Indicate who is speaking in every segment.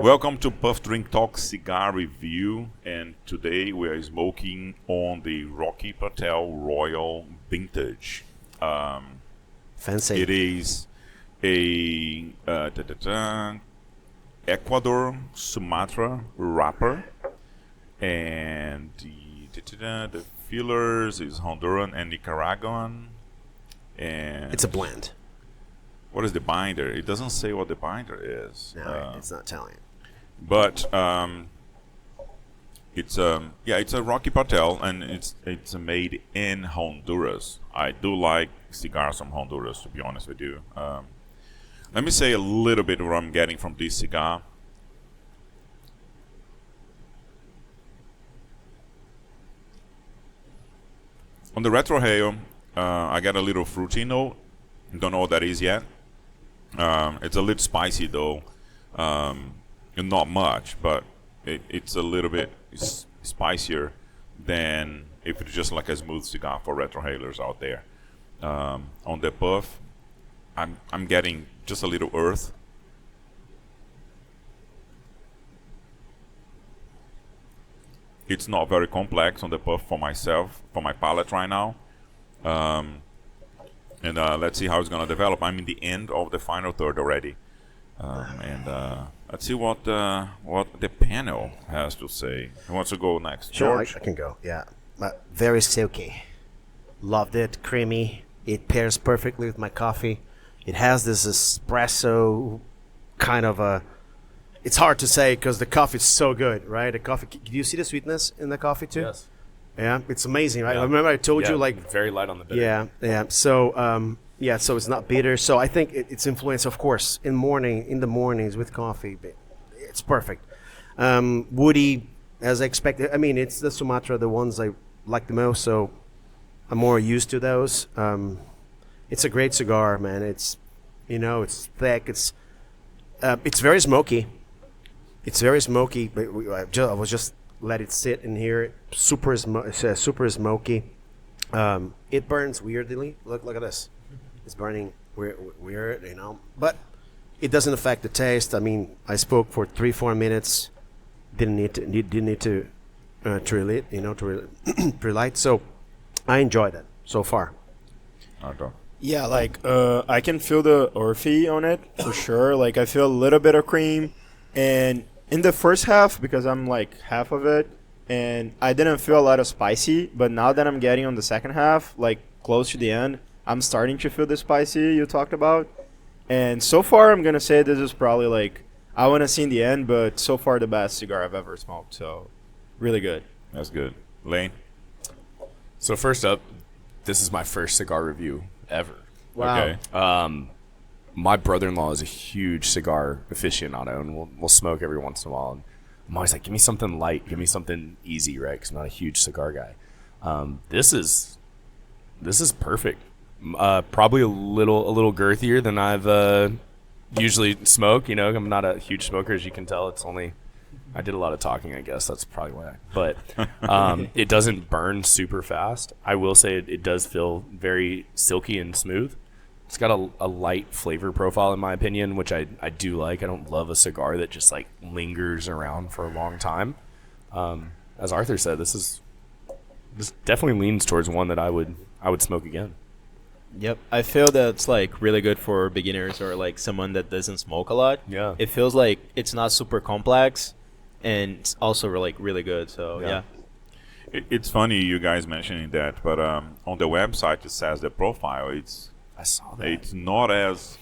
Speaker 1: Welcome to Puffdrink Talk Cigar Review, and today we are smoking on the Rocky Patel Royal Vintage.
Speaker 2: Fancy.
Speaker 1: It is a Ecuador Sumatra wrapper, and the fillers is Honduran and Nicaraguan. And
Speaker 2: It's a blend.
Speaker 1: what is the binder? It doesn't say what the binder is.
Speaker 2: No, it's not telling you.
Speaker 1: But it's a Rocky Patel, and it's made in Honduras. I do like cigars from Honduras, to be honest with you. Let me say a little bit what I'm getting from this cigar. On the retrohale, I got a little fruity note. Don't know what that is yet. It's a little spicy though. And not much, but it's a little bit spicier than if it's just like a smooth cigar for retrohalers out there. On the puff, I'm getting just a little earth. It's not very complex on the puff for myself, for my palate right now. And let's see how it's gonna develop. I'm in the end of the final third already. Let's see what the panel has to say. Who wants to go next?
Speaker 2: Sure,
Speaker 1: George?
Speaker 2: I can go. Yeah, very silky. Loved it. Creamy. It pairs perfectly with my coffee. It has this espresso kind of a. It's hard to say because the coffee is so good, right? The coffee. Do you see the sweetness in the coffee too?
Speaker 3: Yes.
Speaker 2: Yeah, it's amazing, right?
Speaker 3: Yeah.
Speaker 2: I remember I told you like.
Speaker 3: very light on the bitter.
Speaker 2: Yeah. So so it's not bitter. So I think it's influence, of course, in the mornings with coffee. But it's perfect. Woody, as I expected. I mean, it's the Sumatra, the ones I like the most. So I'm more used to those. It's a great cigar, man. It's it's thick. It's very smoky. It's very smoky. But I was just let it sit in here. Super smoky. It burns weirdly. Look at this. It's burning weird, but it doesn't affect the taste. I mean, I spoke for 3-4 minutes. Didn't need to relight, to relight. So I enjoyed it so far.
Speaker 4: Yeah, like I can feel the earthy on it for sure. Like I feel a little bit of cream, and in the first half, because I'm like half of it, and I didn't feel a lot of spicy. But now that I'm getting on the second half, like close to the end, I'm starting to feel the spicy you talked about. And so far, I'm gonna say this is probably like I want to see in the end, but so far the best cigar I've ever smoked. So really good.
Speaker 1: That's good. Lane?
Speaker 3: So first up, this is my first cigar review ever.
Speaker 2: Wow.
Speaker 1: Okay.
Speaker 3: My brother-in-law is a huge cigar aficionado, and we'll smoke every once in a while. And I'm always like, give me something light, give me something easy, right? Because I'm not a huge cigar guy. This is perfect. Probably a little girthier than I've usually smoked. I'm not a huge smoker, as you can tell. I did a lot of talking, I guess. That's probably why. But it doesn't burn super fast. I will say it does feel very silky and smooth. It's got a light flavor profile, in my opinion, which I do like. I don't love a cigar that just like lingers around for a long time. As Arthur said, this definitely leans towards one that I would smoke again.
Speaker 5: Yep, I feel that it's like really good for beginners or like someone that doesn't smoke a lot.
Speaker 3: Yeah.
Speaker 5: It feels like it's not super complex, and it's also like really good. So yeah.
Speaker 1: It's funny you guys mentioning that, but on the website it says the profile.
Speaker 3: I saw that.
Speaker 1: It's not as.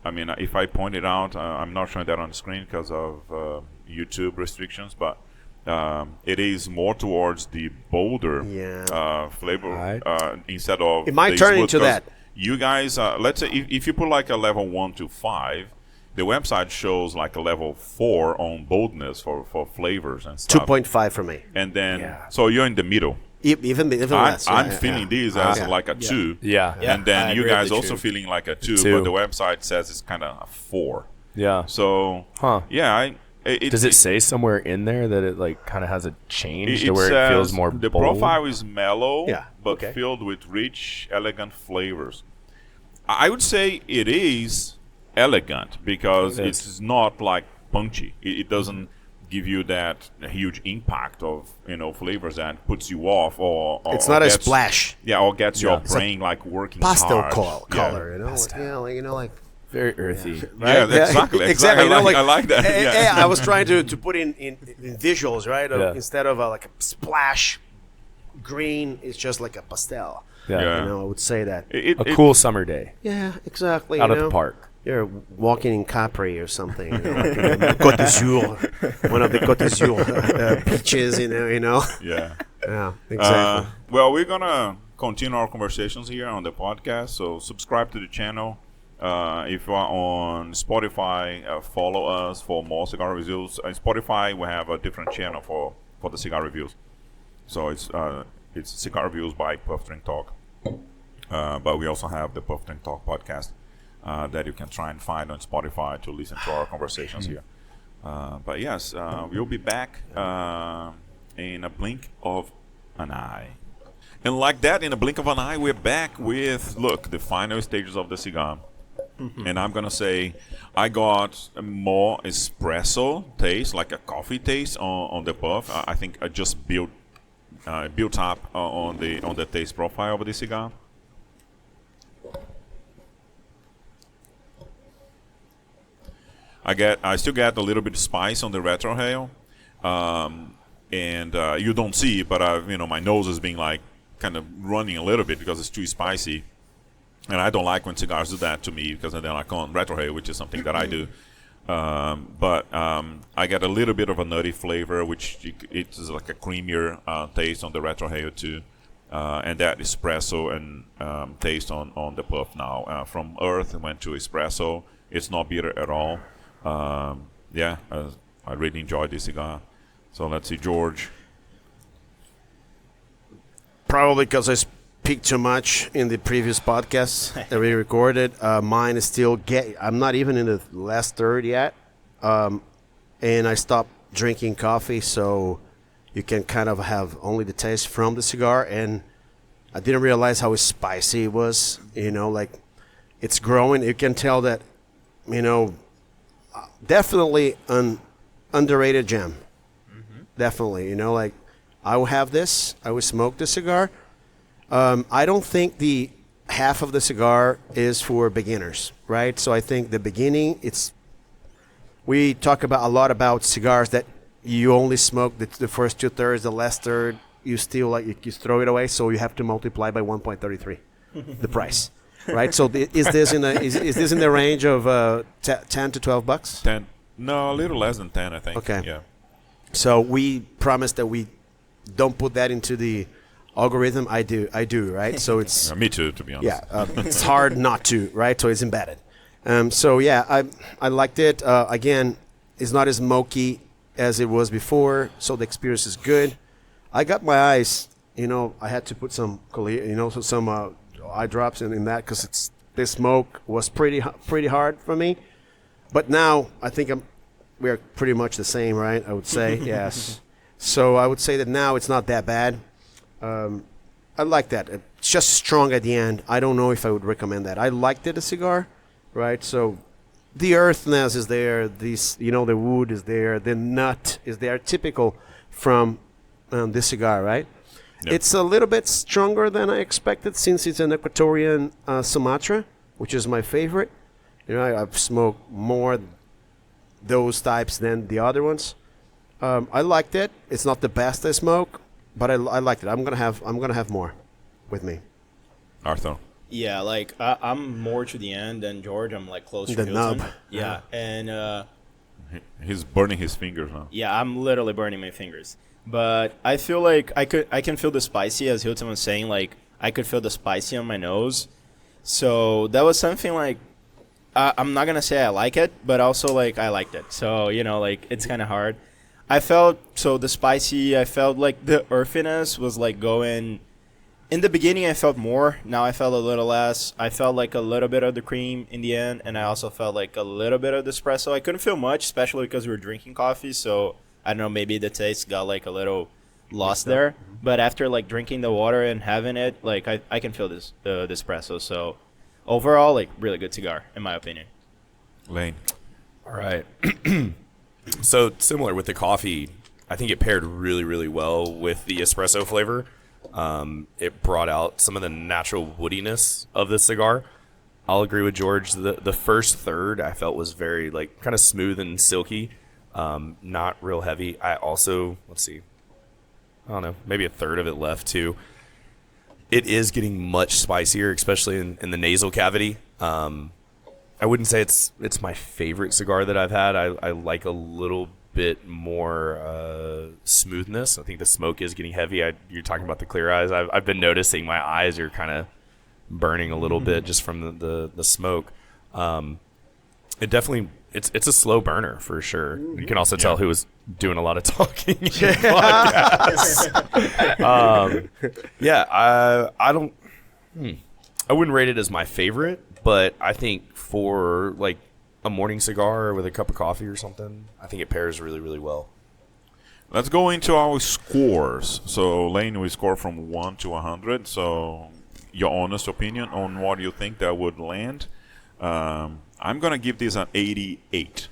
Speaker 1: I mean, if I point it out, I'm not showing that on the screen because of YouTube restrictions, but it is more towards the bolder flavor
Speaker 3: Right.
Speaker 1: instead of.
Speaker 2: It might
Speaker 1: the
Speaker 2: turn
Speaker 1: smooth,
Speaker 2: into
Speaker 1: 'cause
Speaker 2: that.
Speaker 1: You guys, let's say if you put like a level 1 to 5, the website shows like a level 4 on boldness for flavors and stuff.
Speaker 2: 2.5 for me.
Speaker 1: And then,
Speaker 3: Yeah.
Speaker 1: so you're in the middle.
Speaker 2: Even less.
Speaker 1: I'm
Speaker 2: yeah,
Speaker 1: feeling
Speaker 2: yeah.
Speaker 1: this as like a 2.
Speaker 3: Yeah.
Speaker 1: And then
Speaker 5: I
Speaker 1: you
Speaker 5: agree
Speaker 1: guys
Speaker 5: with
Speaker 1: also
Speaker 5: you.
Speaker 1: feeling like a 2,
Speaker 3: Two.
Speaker 1: but the website says it's kind of a 4.
Speaker 3: Yeah.
Speaker 1: So,
Speaker 3: Huh.
Speaker 1: yeah,
Speaker 3: Does it say somewhere in there that it like kind of has a change
Speaker 1: it
Speaker 3: to where
Speaker 1: says
Speaker 3: it feels more
Speaker 1: the
Speaker 3: bold?
Speaker 1: profile is mellow,
Speaker 2: Yeah,
Speaker 1: but
Speaker 2: okay.
Speaker 1: filled with rich, elegant flavors. I would say it is elegant because
Speaker 3: It is.
Speaker 1: it's not like punchy. It doesn't give you that huge impact of flavors that puts you off, or
Speaker 2: It's not a
Speaker 1: gets-
Speaker 2: splash.
Speaker 1: Yeah, or gets your
Speaker 3: Yeah.
Speaker 1: brain like working
Speaker 2: Pastel
Speaker 1: hard.
Speaker 2: color,
Speaker 1: Yeah.
Speaker 2: you know, like
Speaker 3: Very earthy.
Speaker 1: Yeah, exactly.
Speaker 2: exactly.
Speaker 1: I like that. Yeah.
Speaker 2: I was trying to put in visuals, right?
Speaker 3: Yeah.
Speaker 2: Instead of like a splash green, it's just like a pastel.
Speaker 3: Yeah.
Speaker 1: Yeah.
Speaker 2: You know, I would say that.
Speaker 1: It-
Speaker 3: A
Speaker 1: it-
Speaker 3: cool summer day
Speaker 2: Yeah, exactly.
Speaker 3: out
Speaker 2: you
Speaker 3: at
Speaker 2: know?
Speaker 3: the park.
Speaker 2: You're walking in Capri or something. You know, like Côte d'Azur, one of the Côte d'Azur beaches. You know.
Speaker 1: Yeah.
Speaker 2: Yeah, exactly.
Speaker 1: Well, we're gonna continue our conversations here on the podcast. So subscribe to the channel. If you are on Spotify, follow us for more cigar reviews. On Spotify, we have a different channel for the cigar reviews. So it's cigar reviews by Puffdrink Talk. But we also have the Puffdrink Talk podcast that you can try and find on Spotify to listen to our conversations here. But yes, we'll be back in a blink of an eye. And like that, in a blink of an eye, we're back with, look, the final stages of the cigar. And I'm going to say I got a more espresso taste, like a coffee taste on the puff. I think I just built up on the taste profile of the cigar. I still get a little bit of spice on the retrohale, and you don't see it, but my nose is being like kind of running a little bit because it's too spicy, and I don't like when cigars do that to me because then I on retrohale, which is something that I do. But I get a little bit of a nutty flavor, which it's like a creamier taste on the retrohale too, and that espresso and taste on the puff now. From earth it went to espresso. It's not bitter at all. I really enjoyed this cigar. So let's see, George.
Speaker 2: Probably because I speak too much in the previous podcast that we recorded. Mine is still I'm not even in the last third yet, and I stopped drinking coffee, so you can kind of have only the taste from the cigar. And I didn't realize how spicy it was. Like it's growing. You can tell that. Definitely an underrated gem. Definitely, like I will have this. I will smoke the cigar. I don't think the half of the cigar is for beginners, right? So I think the beginning, we talk a lot about cigars that you only smoke the first 2/3, the last third you still you throw it away. So you have to multiply by 1.33 the price. Right, so is this in the range of $10 to $12?
Speaker 1: 10? No, a little less than 10, I think.
Speaker 2: Okay.
Speaker 1: Yeah.
Speaker 2: So we promise that we don't put that into the algorithm. I do, right? So it's
Speaker 1: Me too, to be honest.
Speaker 2: it's hard not to, right? So it's embedded. I liked it. Again, it's not as smoky as it was before, so the experience is good. I got my eyes. I had to put some, some eye drops in that because the smoke was pretty hard for me. But now I think we're pretty much the same, right? I would say yes. So I would say that now it's not that bad. I like that. It's just strong at the end. I don't know if I would recommend that. I liked it, a cigar, right? So the earthiness is there. The wood is there. The nut is there. Typical from this cigar, right?
Speaker 1: Yep.
Speaker 2: It's a little bit stronger than I expected since it's an Ecuador Sumatra, which is my favorite. I've smoked more those types than the other ones. I liked it. It's not the best I smoke, but I liked it. I'm gonna have more with me.
Speaker 1: Arthur.
Speaker 5: Yeah, like I'm more to the end than George. I'm like closer
Speaker 2: The
Speaker 5: to Hilton.
Speaker 2: nub.
Speaker 5: Yeah, and
Speaker 1: He's burning his fingers now.
Speaker 5: yeah, I'm literally burning my fingers. But I feel like I can feel the spicy, as Hilton was saying. Like I could feel the spicy on my nose. So that was something like I'm not gonna say I like it, but also like I liked it. So like it's kind of hard. I felt the spicy. I felt like the earthiness was like going. In the beginning, I felt more. Now I felt a little less. I felt like a little bit of the cream in the end, and I also felt like a little bit of the espresso. I couldn't feel much, especially because we were drinking coffee. So I don't know, maybe the taste got like a little lost there. But after like drinking the water and having it, like I can feel this the espresso. So overall, like really good cigar in my opinion.
Speaker 1: Lane.
Speaker 3: All right. So similar with the coffee, I think it paired really, really well with the espresso flavor. It brought out some of the natural woodiness of the cigar. I'll agree with George. The first third I felt was very like kind of smooth and silky, not real heavy. I also, let's see, I don't know, maybe a third of it left too. It is getting much spicier, especially in the nasal cavity. I wouldn't say it's my favorite cigar that I've had. I like a little bit more smoothness. I think the smoke is getting heavy. You're talking about the clear eyes. I've been noticing my eyes are kind of burning a little bit just from the smoke. It definitely it's a slow burner for sure. You can also tell who was doing a lot of talking. In podcasts. I don't. I wouldn't rate it as my favorite, but I think for like a morning cigar with a cup of coffee or something, I think it pairs really, really well.
Speaker 1: Let's go into our scores. So, Lane, we score from 1 to 100. So, your honest opinion on what you think that would land. I'm going to give this an 88.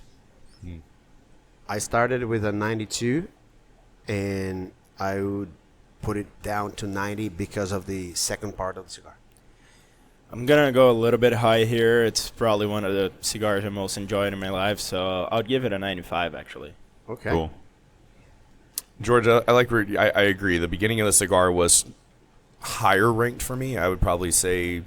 Speaker 2: I started with a 92, and I would put it down to 90 because of the second part of the cigar.
Speaker 5: I'm going to go a little bit high here. It's probably one of the cigars I most enjoyed in my life, so I'll give it a 95, actually.
Speaker 2: Okay.
Speaker 1: Cool.
Speaker 3: George, I agree. The beginning of the cigar was higher ranked for me. I would probably say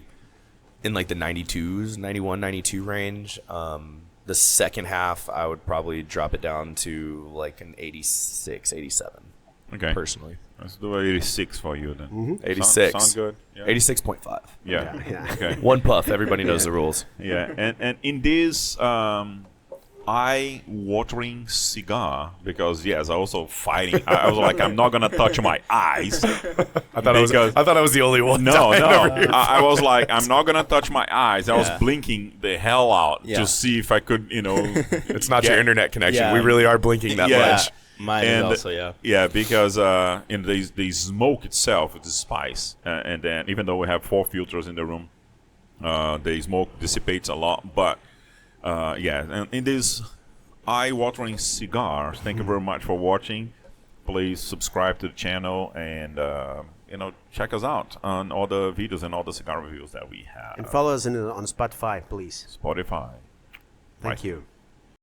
Speaker 3: in like the 92s, 91, 92 range. The second half, I would probably drop it down to like an 86, 87.
Speaker 1: Okay.
Speaker 3: Personally.
Speaker 1: Let's do 86 for you then.
Speaker 3: 86.
Speaker 1: Sound good? Yeah.
Speaker 3: 86.5.
Speaker 1: Yeah.
Speaker 2: Yeah.
Speaker 1: Okay.
Speaker 3: One puff. Everybody knows the rules.
Speaker 1: Yeah. And in this eye-watering cigar, because yes, I also fighting. I was like, I'm not gonna touch my eyes.
Speaker 3: I thought I was the only one.
Speaker 1: No. I was like, I'm not gonna touch my eyes. I was blinking the hell out
Speaker 5: Yeah.
Speaker 1: to see if I could,
Speaker 3: It's not your internet connection.
Speaker 5: Yeah.
Speaker 3: We really are blinking that
Speaker 1: Yeah.
Speaker 3: much.
Speaker 5: Mine is also, yeah.
Speaker 1: Yeah, because in the smoke itself, it's spice, and then even though we have 4 filters in the room, the smoke dissipates a lot. But and in this eye-watering cigar, thank you very much for watching. Please subscribe to the channel and check us out on all the videos and all the cigar reviews that we have.
Speaker 2: And follow us on Spotify, please.
Speaker 1: Spotify.
Speaker 2: Thank you.